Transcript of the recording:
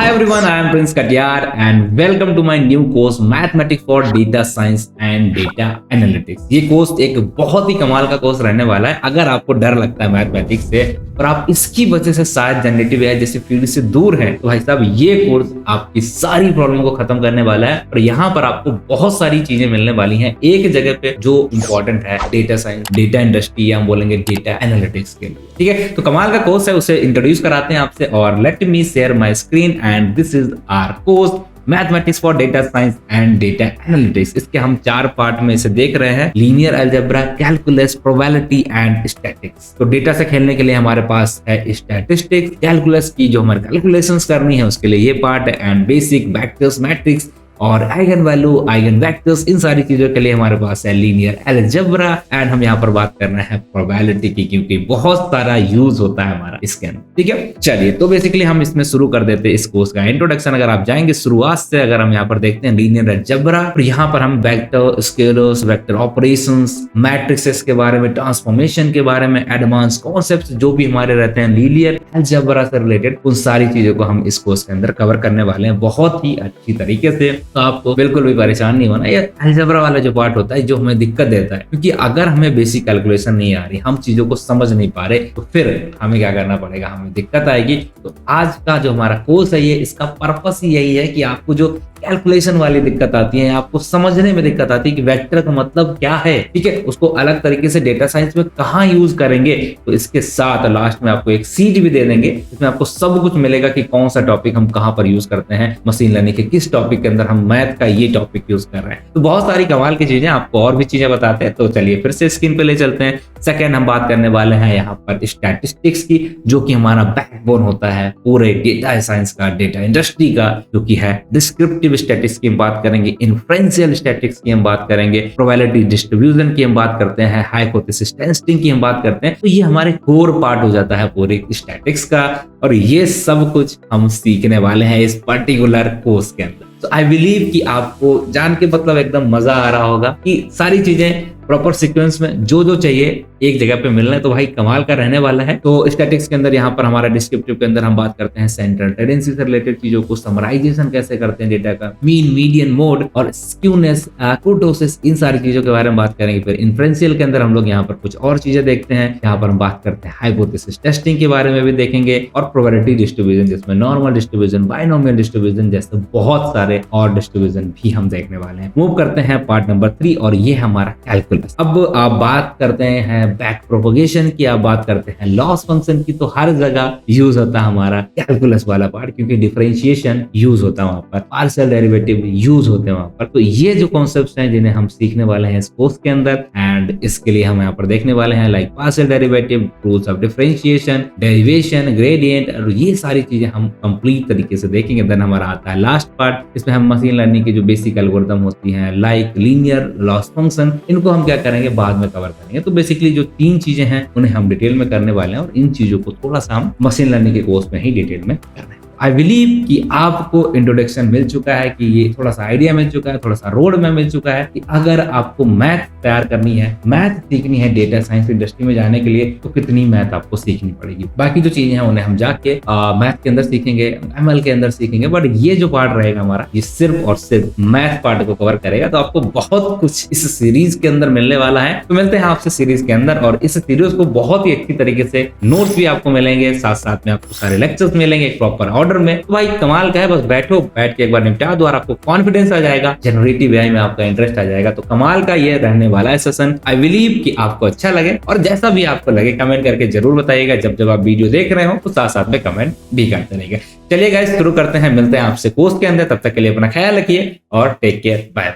Hi everyone, I am Prince Katyar and welcome to my new course Mathematics for Data Science and Data Analytics। ये course एक बहुत ही कमाल का course रहने वाला है। अगर आपको डर लगता है मैथमेटिक्स से और आप इसकी वजह से शायद जनरेटिव एआई जैसे फील्ड से दूर हैं, तो भाई साहब ये कोर्स आपकी सारी प्रॉब्लम को खत्म करने वाला है और यहाँ पर आपको बहुत सारी चीजें मिलने वाली हैं एक जगह पे जो इंपॉर्टेंट है डेटा साइंस, डेटा इंडस्ट्री या हम बोलेंगे डेटा एनालिटिक्स के लिए। ठीक है, तो कमाल का कोर्स है, उसे इंट्रोड्यूस कराते हैं आपसे। और let me share my screen and this is our course mathematics for data science and data analytics. इसके हम 4 पार्ट में इसे देख रहे हैं, linear algebra, calculus, probability and statics. तो डेटा से खेलने के लिए हमारे पास है स्टैटिस्टिक्स, कैलकुलस की जो हमारे कैलकुलेशंस करनी है उसके लिए ये पार्ट है, एंड बेसिक वेक्टर्स, मैट्रिक्स और आइगन वैल्यू, आइगन वेक्टर्स, इन सारी चीजों के लिए हमारे पास है लीनियर अलजेब्रा। एंड हम यहाँ पर बात कर रहे हैं प्रोबेबिलिटी की, क्योंकि बहुत सारा यूज होता है हमारा इसके अंदर। ठीक है, चलिए तो बेसिकली हम इसमें शुरू कर देते हैं इस कोर्स का इंट्रोडक्शन। अगर आप जाएंगे शुरुआत से, अगर हम यहाँ पर देखते हैं लीनियर अलजेब्रा, तो यहाँ पर हम vector, scalars, vector operations, matrixes के बारे में, ट्रांसफॉर्मेशन के बारे में, एडवांस कॉन्सेप्ट्स जो भी हमारे रहते हैं लीनियर अलजेब्रा से रिलेटेड, उन सारी चीजों को हम इस कोर्स के अंदर कवर करने वाले हैं बहुत ही अच्छी तरीके से। तो आपको बिल्कुल भी परेशान नहीं होना। ये अलजेब्रा वाला जो पार्ट होता है जो हमें दिक्कत देता है, क्योंकि अगर हमें बेसिक कैलकुलेशन नहीं आ रही, हम चीजों को समझ नहीं पा रहे, तो फिर हमें क्या करना पड़ेगा, हमें दिक्कत आएगी। तो आज का जो हमारा कोर्स है ये, इसका पर्पस ही यही है कि आपको जो कैलकुलेशन वाली दिक्कत आती है, आपको समझने में दिक्कत आती है कि वेक्टर का मतलब क्या है, ठीक है, उसको अलग तरीके से डेटा साइंस में कहाँ यूज करेंगे। तो इसके साथ लास्ट में आपको एक सीट भी दे देंगे, इसमें आपको सब कुछ मिलेगा कि कौन सा टॉपिक हम कहाँ पर यूज करते हैं, मशीन लर्निंग के किस टॉपिक के अंदर हम मैथ का ये टॉपिक यूज कर रहे हैं। तो बहुत सारी कमाल की चीजें, आपको और भी चीजें बताते हैं। तो चलिए फिर से स्क्रीन पे ले चलते हैं। सेकेंड हम बात करने वाले हैं यहाँ पर स्टैटिस्टिक्स की, जो कि हमारा बैकबोन होता है पूरे डेटा साइंस का, डेटा इंडस्ट्री का, जो कि है डिस्क्रिप्टिव स्टैटिस्टिक्स की हम बात करेंगे, इन्फ्रेंशियल स्टैटिस्टिक्स की हम बात करेंगे, प्रोबेबिलिटी डिस्ट्रीब्यूशन की हम बात करते हैं, हाइपोथेसिस टेस्टिंग की हम बात करते हैं। तो ये हमारे कोर पार्ट हो जाता है पूरे स्टैटिस्टिक्स का, और ये सब कुछ हम सीखने वाले हैं इस पर्टिकुलर कोर्स के अंदर। तो आई बिलीव कि आपको जान के मतलब एकदम मजा आ रहा होगा कि सारी चीजें प्रॉपर सीक्वेंस में जो जो चाहिए एक जगह पे मिलना है। तो भाई कमाल का रहने वाला है। तो स्टैटिक्स के अंदर यहाँ पर हमारा डिस्क्रिप्टिव के अंदर हम बात करते हैं सेंट्रल टेंडेंसी से रिलेटेड चीजों को, समराइजेशन कैसे करते हैं डेटा का, मीन, मीडियन, मोड और स्क्यूनेस, कुर्टोसिस, इन सारी चीजों के बारे में बात करेंगे। फिर इन्फ्रेंशियल के अंदर हम लोग यहाँ पर कुछ और चीजें देखते हैं, यहाँ पर हम बात करते हैं हाइपोथेसिस टेस्टिंग के बारे में भी देखेंगे, और प्रोबेबिलिटी डिस्ट्रीब्यूशन जिसमें नॉर्मल डिस्ट्रीब्यूशन, बाइनोमियल डिस्ट्रीब्यूशन जैसे बहुत सारे और डिस्ट्रीब्यूशन भी हम देखने वाले हैं। मूव करते हैं पार्ट नंबर 3 और ये हमारा कैलकुलस। अब आप बात करते हैं बैक प्रोपगेशन की, आप बात करते हैं लॉस फंक्शन की, तो हर जगह यूज होता है हमारा कैलकुलस वाला पार्ट, क्योंकि डिफरेंशिएशन यूज होता है वहां पर, पार्शियल डेरिवेटिव यूज होते हैं वहां पर। तो ये जो कॉन्सेप्ट्स हैं जिन्हें हम सीखने वाले हैं इस कोर्स के अंदर, एंड इसके लिए हम यहाँ पर देखने वाले हैं like partial derivative, rules of differentiation, derivation, gradient, और ये सारी चीजें हम कंप्लीट तरीके से देखेंगे। देन हमारा आता है लास्ट पार्ट, इसमें हम मशीन लर्निंग की जो बेसिक एल्गोरिथम होती हैं लाइक लीनियर, लॉस फंक्शन, इनको हम क्या करेंगे, बाद में कवर करेंगे। तो बेसिकली जो 3 चीजें हैं उन्हें हम डिटेल में करने वाले हैं, और इन चीजों को थोड़ा सा हम मशीन लर्निंग के कोर्स में ही डिटेल में करना है। आई बिलीव कि आपको इंट्रोडक्शन मिल चुका है, कि ये थोड़ा सा आइडिया मिल चुका है, थोड़ा सा रोड मैप मिल चुका है कि अगर आपको मैथ तैयार करनी है, मैथ सीखनी है डेटा साइंस इंडस्ट्री में जाने के लिए, तो कितनी मैथ आपको सीखनी पड़ेगी। बाकी जो चीजें हैं उन्हें हम जाके मैथ के अंदर सीखेंगे, एमएल के अंदर सीखेंगे, बट ये जो पार्ट रहेगा हमारा, ये सिर्फ और सिर्फ मैथ पार्ट को कवर करेगा। तो आपको बहुत कुछ इस सीरीज के अंदर मिलने वाला है। तो मिलते हैं आपसे सीरीज के अंदर, और इस सीरीज को बहुत ही अच्छी तरीके से नोट्स भी आपको मिलेंगे, साथ साथ में आपको सारे लेक्चर्स मिलेंगे प्रॉपर ऑर्डर में। तो भाई कमाल का है, बस बैठ के एक बार निपटा दो और आपको कॉन्फिडेंस आ जाएगा, जनरेटिव एआई में आपका इंटरेस्ट आ जाएगा। तो कमाल का ये रहने वाला है सेशन। आई बिलीव कि आपको अच्छा लगे, और जैसा भी आपको लगे कमेंट करके जरूर बताइएगा। जब आप वीडियो देख रहे हो तो साथ साथ में कमेंट भी करते रहिएगा। चलिए गाइस शुरू करते हैं, मिलते हैं आपसे कोर्स के अंदर। तब तक के लिए अपना ख्याल रखिए और टेक केयर, बाय।